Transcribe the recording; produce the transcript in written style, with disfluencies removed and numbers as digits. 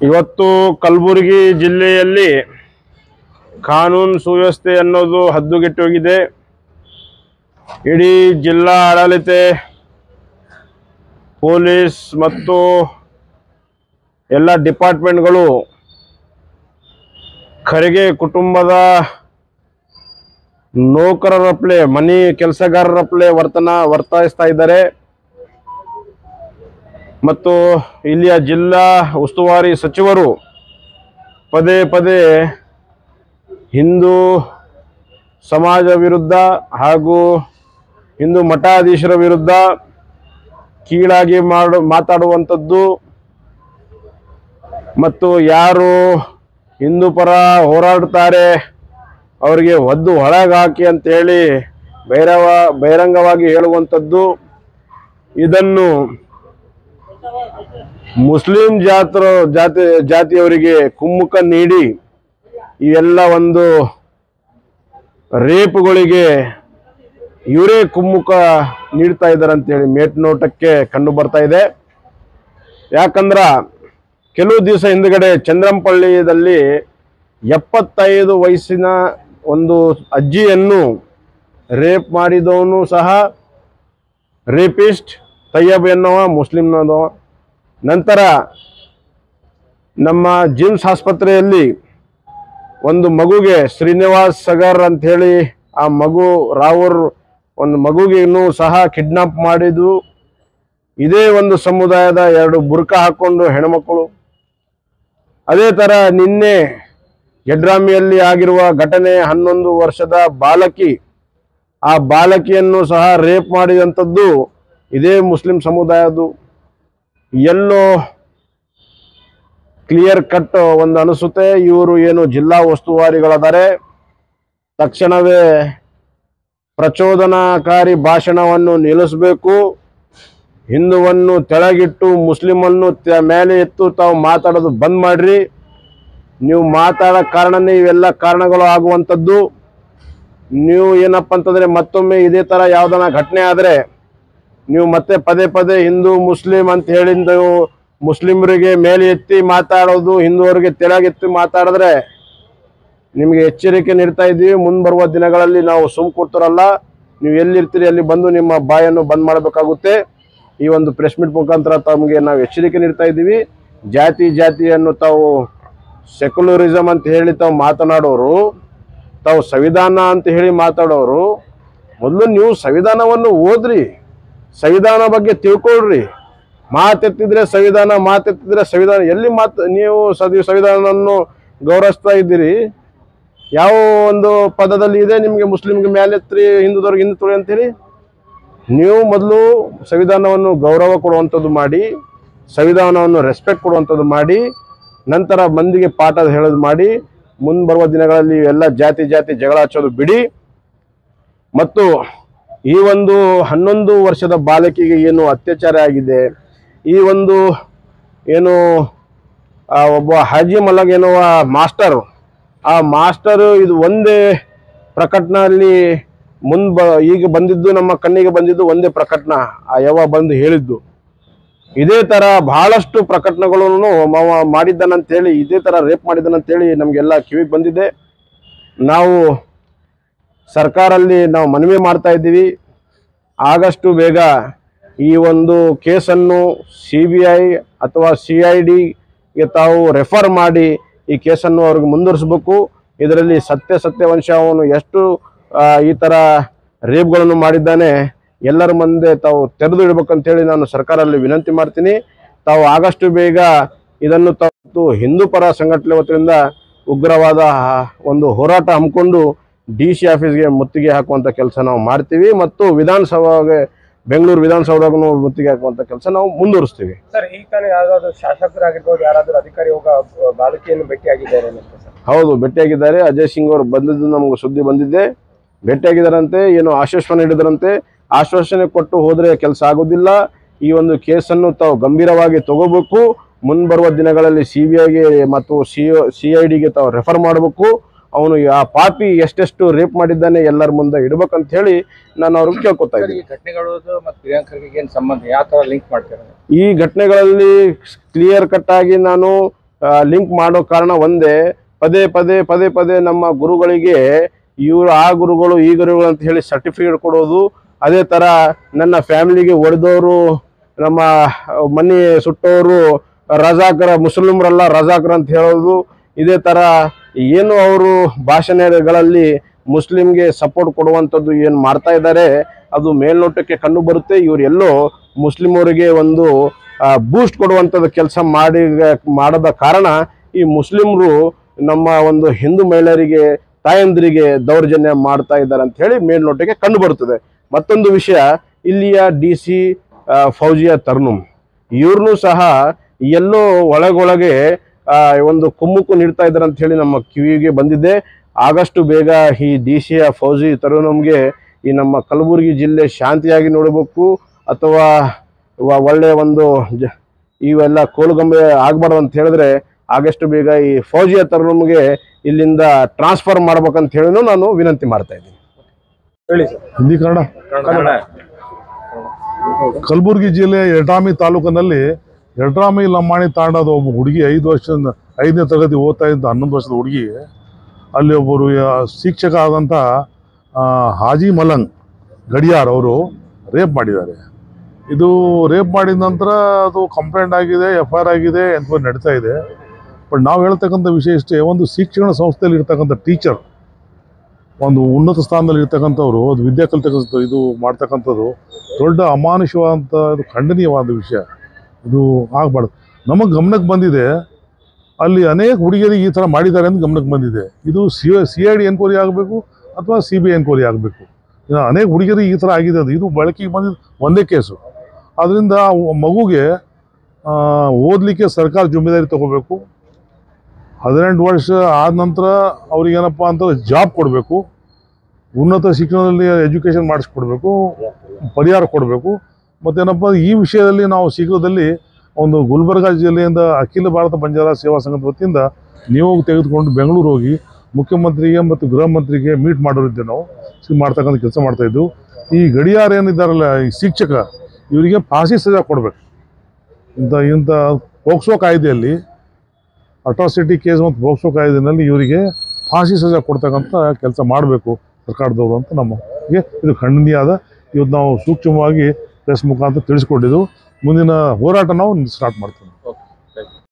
ಇವತ್ತು ಕಲಬುರಗಿ ಜಿಲ್ಲೆಯಲ್ಲಿ ಕಾನೂನು ಸುವ್ಯವಸ್ಥೆ ಅನ್ನೋದು ಹದ್ದುಗೆಟ್ಟು ಹೋಗಿದೆ. ಇಡೀ ಜಿಲ್ಲಾ ಆಡಳಿತ, ಪೊಲೀಸ್ ಮತ್ತು ಎಲ್ಲ ಡಿಪಾರ್ಟ್ಮೆಂಟ್ಗಳು ಖರ್ಗೆ ಕುಟುಂಬದ ನೌಕರರಪ್ಲೆ, ಮನಿ ಕೆಲಸಗಾರರಪ್ಲೆ ವರ್ತಿಸ್ತಾ ಇದ್ದಾರೆ. ಮತ್ತು ಇಲ್ಲಿಯ ಜಿಲ್ಲಾ ಉಸ್ತುವಾರಿ ಸಚಿವರು ಪದೇ ಪದೇ ಹಿಂದೂ ಸಮಾಜ ವಿರುದ್ಧ ಹಾಗೂ ಹಿಂದೂ ಮಠಾಧೀಶರ ವಿರುದ್ಧ ಕೀಳಾಗಿ ಮಾತಾಡುವಂಥದ್ದು ಮತ್ತು ಯಾರು ಹಿಂದೂ ಪರ ಹೋರಾಡ್ತಾರೆ ಅವರಿಗೆ ಒದ್ದು ಹೊಳಗಾಕಿ ಅಂತೇಳಿ ಬಹಿರಂಗವಾಗಿ ಹೇಳುವಂಥದ್ದು, ಇದನ್ನು ಮುಸ್ಲಿಂ ಜಾತಿಯವರಿಗೆ ಕುಮ್ಮುಖ ನೀಡಿ ಈ ಎಲ್ಲ ಒಂದು ರೇಪ್ಗಳಿಗೆ ಇವರೇ ಕುಮ್ಮುಖ ನೀಡ್ತಾ ಇದ್ದಾರೆ ಅಂತೇಳಿ ಮೇಲ್ನೋಟಕ್ಕೆ ಕಂಡು ಬರ್ತಾ ಇದೆ. ಯಾಕಂದ್ರ ಕೆಲವು ದಿವಸ ಹಿಂದ್ಗಡೆ ಚಂದ್ರಂಪಳ್ಳಿಯಲ್ಲಿ 75 ವಯಸ್ಸಿನ ಒಂದು ಅಜ್ಜಿಯನ್ನು ರೇಪ್ ಮಾಡಿದವನು ಸಹ ರೇಪಿಸ್ಟ್ ತಯ್ಯಬ್ ಎನ್ನುವ ಮುಸ್ಲಿಂನದವ. ನಂತರ ನಮ್ಮ ಜಿಮ್ಸ್ ಆಸ್ಪತ್ರೆಯಲ್ಲಿ ಒಂದು ಮಗುಗೆ ಶ್ರೀನಿವಾಸ್ ಸಗರ್ ಅಂತ ಹೇಳಿ ಆ ಮಗು ರಾವೂರ್ ಒಂದು ಮಗುಗಿನೂ ಸಹ ಕಿಡ್ನಾಪ್ ಮಾಡಿದ್ದು ಇದೇ ಒಂದು ಸಮುದಾಯದ 2 ಬುರ್ಕಾ ಹಾಕೊಂಡು ಹೆಣ್ಮಕ್ಕಳು. ಅದೇ ತರ ನಿನ್ನೆ ಯಡ್ರಾಮಿಯಲ್ಲಿ ಆಗಿರುವ ಘಟನೆ 11 ವರ್ಷದ ಬಾಲಕಿ, ಆ ಬಾಲಕಿಯನ್ನು ಸಹ ರೇಪ್ ಮಾಡಿದಂಥದ್ದು ಇದೇ ಮುಸ್ಲಿಂ ಸಮುದಾಯದ್ದು. ಎಲ್ಲೋ ಕ್ಲಿಯರ್ ಕಟ್ ಒಂದು ಅನಿಸುತ್ತೆ, ಇವರು ಏನು ಜಿಲ್ಲಾ ಉಸ್ತುವಾರಿಗಳಾದರೆ ತಕ್ಷಣವೇ ಪ್ರಚೋದನಾಕಾರಿ ಭಾಷಣವನ್ನು ನಿಲ್ಲಿಸಬೇಕು. ಹಿಂದುವನ್ನು ತೆಳಗಿಟ್ಟು ಮುಸ್ಲಿಮನ್ನು ಮೇಲೆ ಎತ್ತು ತಾವು ಮಾತಾಡೋದು ಬಂದ್ ಮಾಡ್ರಿ. ನೀವು ಮಾತಾಡೋ ಕಾರಣನೇ ಇವೆಲ್ಲ ಕಾರಣಗಳು ಆಗುವಂಥದ್ದು. ನೀವು ಏನಪ್ಪ ಅಂತಂದರೆ ಮತ್ತೊಮ್ಮೆ ಇದೇ ಥರ ಯಾವುದನ್ನ ಘಟನೆ ಆದರೆ ನೀವು ಮತ್ತೆ ಪದೇ ಪದೇ ಹಿಂದೂ ಮುಸ್ಲಿಂ ಅಂತ ಹೇಳಿ ನೀವು ಮುಸ್ಲಿಮರಿಗೆ ಮೇಲೆ ಎತ್ತಿ ಮಾತಾಡೋದು, ಹಿಂದೂವರಿಗೆ ತೆಳಗೆತ್ತಿ ಮಾತಾಡಿದ್ರೆ ನಿಮಗೆ ಎಚ್ಚರಿಕೆ ನೀಡ್ತಾ ಇದ್ದೀವಿ. ಮುಂಬರುವ ದಿನಗಳಲ್ಲಿ ನಾವು ಕೂರ್ತಾರಲ್ಲ, ನೀವು ಎಲ್ಲಿರ್ತೀರಿ ಅಲ್ಲಿ ಬಂದು ನಿಮ್ಮ ಬಾಯನ್ನು ಬಂದ್ ಮಾಡಬೇಕಾಗುತ್ತೆ. ಈ ಒಂದು ಪ್ರೆಸ್ ಮೀಟ್ ಮುಖಾಂತರ ತಮಗೆ ನಾವು ಎಚ್ಚರಿಕೆ ನೀಡ್ತಾ ಇದ್ದೀವಿ. ಜಾತಿಯನ್ನು ತಾವು ಸೆಕ್ಯುಲರಿಸಮ್ ಅಂತ ಹೇಳಿ ತಾವು ಮಾತನಾಡೋರು, ತಾವು ಸಂವಿಧಾನ ಅಂತ ಹೇಳಿ ಮಾತಾಡೋರು, ಮೊದಲು ನೀವು ಸಂವಿಧಾನವನ್ನು ಓದ್ರಿ, ಸಂವಿಧಾನ ಬಗ್ಗೆ ತಿಳ್ಕೊಳ್ರಿ. ಮಾತೆತ್ತಿದ್ರೆ ಸಂವಿಧಾನ ಎಲ್ಲಿ ನೀವು ಸಂವಿಧಾನವನ್ನು ಗೌರವಿಸ್ತಾ ಇದ್ದೀರಿ? ಯಾವ ಒಂದು ಪದದಲ್ಲಿ ಇದೆ ನಿಮಗೆ ಮುಸ್ಲಿಮ್ಗೆ ಮೇಲೆತ್ರಿ, ಹಿಂದೂದವ್ರಿಗೆ ಹಿಂದೂ ತೊಳಿ ಅಂತೇಳಿ? ನೀವು ಮೊದಲು ಸಂವಿಧಾನವನ್ನು ಗೌರವ ಕೊಡುವಂಥದ್ದು ಮಾಡಿ, ಸಂವಿಧಾನವನ್ನು ರೆಸ್ಪೆಕ್ಟ್ ಕೊಡುವಂಥದ್ದು ಮಾಡಿ, ನಂತರ ಮಂದಿಗೆ ಪಾಠ ಹೇಳೋದು ಮಾಡಿ. ಮುಂಬರುವ ದಿನಗಳಲ್ಲಿ ಎಲ್ಲ ಜಾತಿ ಜಗಳ ಹಚ್ಚೋದು ಬಿಡಿ. ಮತ್ತು ಈ ಒಂದು 11 ವರ್ಷದ ಬಾಲಕಿಗೆ ಏನು ಅತ್ಯಾಚಾರ ಆಗಿದೆ, ಈ ಒಂದು ಏನು ಒಬ್ಬ ಹಾಜಿ ಮಲಗ್ ಎನ್ನುವ ಮಾಸ್ಟರ್, ಆ ಮಾಸ್ಟರು ಇದು ಒಂದೇ ಪ್ರಕಟಣೆಯಲ್ಲಿ ಈಗ ಬಂದಿದ್ದು, ನಮ್ಮ ಕಣ್ಣಿಗೆ ಬಂದಿದ್ದು ಒಂದೇ ಪ್ರಕಟಣ, ಆ ಯವ ಬಂದು ಹೇಳಿದ್ದು. ಇದೇ ತರ ಬಹಳಷ್ಟು ಪ್ರಕಟಣೆಗಳನ್ನು ಮಾಡಿದ್ದಾನಂತೇಳಿ, ಇದೇ ತರ ರೇಪ್ ಮಾಡಿದ್ದಾನಂತೇಳಿ ನಮಗೆಲ್ಲ ಕಿವಿಗೆ ಬಂದಿದೆ. ನಾವು ಸರ್ಕಾರಲ್ಲಿ ನಾವು ಮನವಿ ಮಾಡ್ತಾ ಇದ್ದೀವಿ, ಆದಷ್ಟು ಬೇಗ ಈ ಒಂದು ಕೇಸನ್ನು CBI ಅಥವಾ CIDಗೆ ತಾವು ರೆಫರ್ ಮಾಡಿ ಈ ಕೇಸನ್ನು ಅವ್ರಿಗೆ ಮುಂದುವರಿಸಬೇಕು. ಇದರಲ್ಲಿ ಸತ್ಯಾಂಶವನ್ನು ಎಷ್ಟು ಈ ಥರ ರೇಪ್ಗಳನ್ನು ಮಾಡಿದ್ದಾನೆ ಎಲ್ಲರ ಮುಂದೆ ತಾವು ತೆರೆದು ಇಡಬೇಕಂತೇಳಿ ನಾನು ಸರ್ಕಾರದಲ್ಲಿ ವಿನಂತಿ ಮಾಡ್ತೀನಿ. ತಾವು ಆದಷ್ಟು ಬೇಗ ಇದನ್ನು ತಾವು ಹಿಂದೂ ಪರ ಸಂಘಟನೆ ವತಿಯಿಂದ ಉಗ್ರವಾದ ಒಂದು ಹೋರಾಟ ಹಮ್ಮಿಕೊಂಡು DC ಆಫೀಸ್ಗೆ ಮುತ್ತಿಗೆ ಹಾಕುವಂಥ ಕೆಲಸ ನಾವು ಮಾಡ್ತೀವಿ. ಮತ್ತು ವಿಧಾನಸಭೆಗೆ, ಬೆಂಗಳೂರು ವಿಧಾನಸೌಧಗೂ ಮುತ್ತಿಗೆ ಹಾಕುವಂಥ ಕೆಲಸ ನಾವು ಮುಂದುವರಿಸ್ತೀವಿ. ಸರ್, ಈಗ ತಾನೇ ಯಾರಾದರೂ ಶಾಸಕರಾಗಿರ್ಬೋದು, ಯಾರಾದರೂ ಅಧಿಕಾರಿ ಬಾಲಕಿಯನ್ನು ಭೇಟಿಯಾಗಿದ್ದಾರೆ? ಹೌದು, ಭೇಟಿಯಾಗಿದ್ದಾರೆ. ಅಜಯ್ ಸಿಂಗ್ ಅವರು ಬಂದಿದ್ದು ನಮಗೆ ಸುದ್ದಿ ಬಂದಿದ್ದೆ. ಭೇಟಿಯಾಗಿದ್ದಾರಂತೆ, ಏನು ಆಶ್ವಾಸನೆ ನೀಡಿದ್ರಂತೆ. ಆಶ್ವಾಸನೆ ಕೊಟ್ಟು ಹೋದರೆ ಕೆಲಸ ಆಗೋದಿಲ್ಲ. ಈ ಒಂದು ಕೇಸನ್ನು ತಾವು ಗಂಭೀರವಾಗಿ ತಗೋಬೇಕು. ಮುಂಬರುವ ದಿನಗಳಲ್ಲಿ CBIಗೆ ಮತ್ತು CIDಗೆ ತಾವು ರೆಫರ್ ಮಾಡಬೇಕು. ಅವನು ಆ ಪಾಪಿ ಎಷ್ಟೆಷ್ಟು ರೇಪ್ ಮಾಡಿದ್ದಾನೆ ಎಲ್ಲರ ಮುಂದೆ ಇಡ್ಬೇಕಂತ ಹೇಳಿ ನಾನು ಅವ್ರಿಗೆ ಕೇಳ್ಕೊತಾ ಇದ್ದೀನಿ. ಈ ಘಟನೆಗಳು ಮತ್ತು ಪ್ರಿಯಾಂಕ್ ಖರ್ಗೆ ಏನು ಸಂಬಂಧ, ಯಾವ ಥರ ಲಿಂಕ್ ಮಾಡ್ತಾರೆ? ಈ ಘಟನೆಗಳಲ್ಲಿ ಕ್ಲಿಯರ್ ಕಟ್ ಆಗಿ ನಾನು ಲಿಂಕ್ ಮಾಡೋ ಕಾರಣ ಒಂದೇ, ಪದೇ ಪದೇ ಪದೇ ಪದೇ ನಮ್ಮ ಗುರುಗಳಿಗೆ ಇವರು ಆ ಗುರುಗಳು ಈ ಗುರುಗಳು ಅಂತ ಹೇಳಿ ಸರ್ಟಿಫಿಕೇಟ್ ಕೊಡೋದು, ಅದೇ ಥರ ನನ್ನ ಫ್ಯಾಮಿಲಿಗೆ ಹೊಡೆದವರು, ನಮ್ಮ ಮನೆ ಸುಟ್ಟವರು ರಜಾಕರ, ಮುಸ್ಲಿಮ್ರಲ್ಲ ರಜಾಕರ್ ಅಂತ ಹೇಳೋದು, ಇದೇ ಥರ ಏನು ಅವರು ಭಾಷಣಗಳಲ್ಲಿ ಮುಸ್ಲಿಮ್ಗೆ ಸಪೋರ್ಟ್ ಕೊಡುವಂಥದ್ದು ಏನು ಮಾಡ್ತಾ ಇದ್ದಾರೆ ಅದು ಮೇಲ್ನೋಟಕ್ಕೆ ಕಂಡು ಬರುತ್ತೆ. ಇವರು ಎಲ್ಲೋ ಮುಸ್ಲಿಮರಿಗೆ ಒಂದು ಬೂಸ್ಟ್ ಕೊಡುವಂಥದ್ದು ಕೆಲಸ ಮಾಡದ ಕಾರಣ ಈ ಮುಸ್ಲಿಮರು ನಮ್ಮ ಒಂದು ಹಿಂದೂ ಮಹಿಳೆಯರಿಗೆ, ತಾಯಂದಿರಿಗೆ ದೌರ್ಜನ್ಯ ಮಾಡ್ತಾ ಇದ್ದಾರೆ ಅಂತ ಹೇಳಿ ಮೇಲ್ನೋಟಕ್ಕೆ ಕಂಡು ಬರುತ್ತದೆ. ಮತ್ತೊಂದು ವಿಷಯ, ಇಲ್ಲಿಯ DC ಫೌಜಿಯಾ ತರ್ನುಮ್ ಇವ್ರನ್ನೂ ಸಹ ಎಲ್ಲೋ ಒಳಗೊಳಗೆ ಒಂದು ಕುಮ್ಮುಕ್ಕು ನೀಡ್ತಾ ಇದ್ದಾರೆ ಅಂತ ಹೇಳಿ ನಮ್ಮ ಕಿವಿಗೆ ಬಂದಿದೆ. ಆದಷ್ಟು ಬೇಗ ಈ DC ಫೌಜಿ ತರುಣಂಗೆ ಈ ನಮ್ಮ ಕಲಬುರಗಿ ಜಿಲ್ಲೆ ಶಾಂತಿಯಾಗಿ ನೋಡಬೇಕು, ಅಥವಾ ಒಳ್ಳೆಯ ಒಂದು ಇವೆಲ್ಲ ಕೋಲುಗಂಬೆ ಆಗಬಾರ್ದು ಅಂತ ಹೇಳಿದ್ರೆ ಆದಷ್ಟು ಬೇಗ ಈ ಫೌಜಿಯಾ ತರುಣಂಗೆ ಇಲ್ಲಿಂದ ಟ್ರಾನ್ಸ್ಫರ್ ಮಾಡ್ಬೇಕಂತ ಹೇಳಿ ನಾನು ವಿನಂತಿ ಮಾಡ್ತಾ ಇದ್ದೀನಿ. ಹೇಳಿ ಸರ್. ಹಿಂದಿ ಕನ್ನಡ. ಕಲಬುರಗಿ ಜಿಲ್ಲೆಯ ಯಡ್ರಾಮಿ ತಾಲೂಕಿನಲ್ಲಿ ಯಡ್ರಾಮಿ ಲಂಬಾಣಿ ತಾಂಡದ ಒಬ್ಬ ಹುಡುಗಿ 5ನೇ ತರಗತಿ ಓದ್ತಾ ಇದ್ದ 11 ವರ್ಷದ ಹುಡುಗಿ, ಅಲ್ಲಿ ಒಬ್ಬರು ಶಿಕ್ಷಕ ಆದಂಥ ಹಾಜಿ ಮಲಂಗ್ ಗಡಿಯಾರ್ ಅವರು ರೇಪ್ ಮಾಡಿದ್ದಾರೆ. ಇದು ರೇಪ್ ಮಾಡಿದ ನಂತರ ಅದು ಕಂಪ್ಲೇಂಟ್ ಆಗಿದೆ, FIR ಆಗಿದೆ, ಎನ್ಕ್ವೈರಿ ನಡೀತಾ ಇದೆ. ಬಟ್ ನಾವು ಹೇಳ್ತಕ್ಕಂಥ ವಿಷಯ ಇಷ್ಟೇ, ಒಂದು ಶಿಕ್ಷಣ ಸಂಸ್ಥೆಯಲ್ಲಿ ಇರ್ತಕ್ಕಂಥ ಟೀಚರ್, ಒಂದು ಉನ್ನತ ಸ್ಥಾನದಲ್ಲಿ ಇರ್ತಕ್ಕಂಥವ್ರು ಅದು ವಿದ್ಯೆ ಕಲಿತಕ್ಕಂಥ ಇದು ಮಾಡ್ತಕ್ಕಂಥದ್ದು ದೊಡ್ಡ ಅಮಾನುಷವಾದಂಥ ಇದು ಖಂಡನೀಯವಾದ ವಿಷಯ. ಇದು ಆಗಬಾರ್ದು. ನಮಗೆ ಗಮನಕ್ಕೆ ಬಂದಿದೆ, ಅಲ್ಲಿ ಅನೇಕ ಹುಡುಗಿಯರಿಗೆ ಈ ಥರ ಮಾಡಿದ್ದಾರೆ ಅಂತ ಗಮನಕ್ಕೆ ಬಂದಿದೆ. ಇದು CID ಎನ್ಕ್ವೈರಿ ಆಗಬೇಕು ಅಥವಾ CBI ಎನ್ಕ್ವೈರಿ ಆಗಬೇಕು. ಅನೇಕ ಹುಡುಗಿಯರಿಗೆ ಈ ಥರ ಆಗಿದೆ. ಇದು ಬಳಕೆಗೆ ಬಂದಿದ್ದು ಒಂದೇ ಕೇಸು. ಆದ್ದರಿಂದ ಮಗುಗೆ ಓದಲಿಕ್ಕೆ ಸರ್ಕಾರ ಜವಾಬ್ದಾರಿ ತಗೋಬೇಕು. 18 ವರ್ಷ ಆದ ನಂತರ ಅವ್ರಿಗೇನಪ್ಪ ಅಂತ ಜಾಬ್ ಕೊಡಬೇಕು, ಉನ್ನತ ಶಿಕ್ಷಣದಲ್ಲಿ ಎಜುಕೇಷನ್ ಮಾಡಿಸ್ಕೊಡ್ಬೇಕು, ಪರಿಹಾರ ಕೊಡಬೇಕು. ಮತ್ತೇನಪ್ಪ ಈ ವಿಷಯದಲ್ಲಿ ನಾವು ಶೀಘ್ರದಲ್ಲಿ ಒಂದು ಗುಲ್ಬರ್ಗಾ ಜಿಲ್ಲೆಯಿಂದ ಅಖಿಲ ಭಾರತ ಬಂಜಾರ ಸೇವಾ ಸಂಘದ ವತಿಯಿಂದ ನೀವು ತೆಗೆದುಕೊಂಡು ಬೆಂಗಳೂರು ಹೋಗಿ ಮುಖ್ಯಮಂತ್ರಿಗೆ ಮತ್ತು ಗೃಹ ಮಂತ್ರಿಗೆ ಮೀಟ್ ಮಾಡೋರಿದ್ದೆ. ನಾವು ಮಾಡ್ತಕ್ಕಂಥ ಕೆಲಸ ಮಾಡ್ತಾಯಿದ್ದು. ಈ ಗಡಿಯಾರ ಏನಿದ್ದಾರಲ್ಲ, ಈ ಶಿಕ್ಷಕ, ಇವರಿಗೆ ಫಾಂಸಿ ಸಜಾ ಕೊಡಬೇಕು. ಇಂಥ ಪೋಕ್ಸೋ ಕಾಯ್ದೆಯಲ್ಲಿ, ಅಟ್ರಾಸಿಟಿ ಕೇಸ್ ಮತ್ತು ಪೋಕ್ಸೋ ಕಾಯ್ದೆಯಲ್ಲಿ ಇವರಿಗೆ ಫಾಂಸಿ ಸಜಾ ಕೊಡ್ತಕ್ಕಂಥ ಕೆಲಸ ಮಾಡಬೇಕು ಸರ್ಕಾರದವರು ಅಂತ ನಮಗೆ ಇದು ಖಂಡನೀಯ. ಇವತ್ತು ನಾವು ಸೂಕ್ಷ್ಮವಾಗಿ ಪ್ರೆಸ್ ಮುಖಾಂತರ ತಿಳಿಸ್ಕೊಟ್ಟಿದ್ದು. ಮುಂದಿನ ಹೋರಾಟ ನಾವು ಸ್ಟಾರ್ಟ್ ಮಾಡ್ತೀವಿ.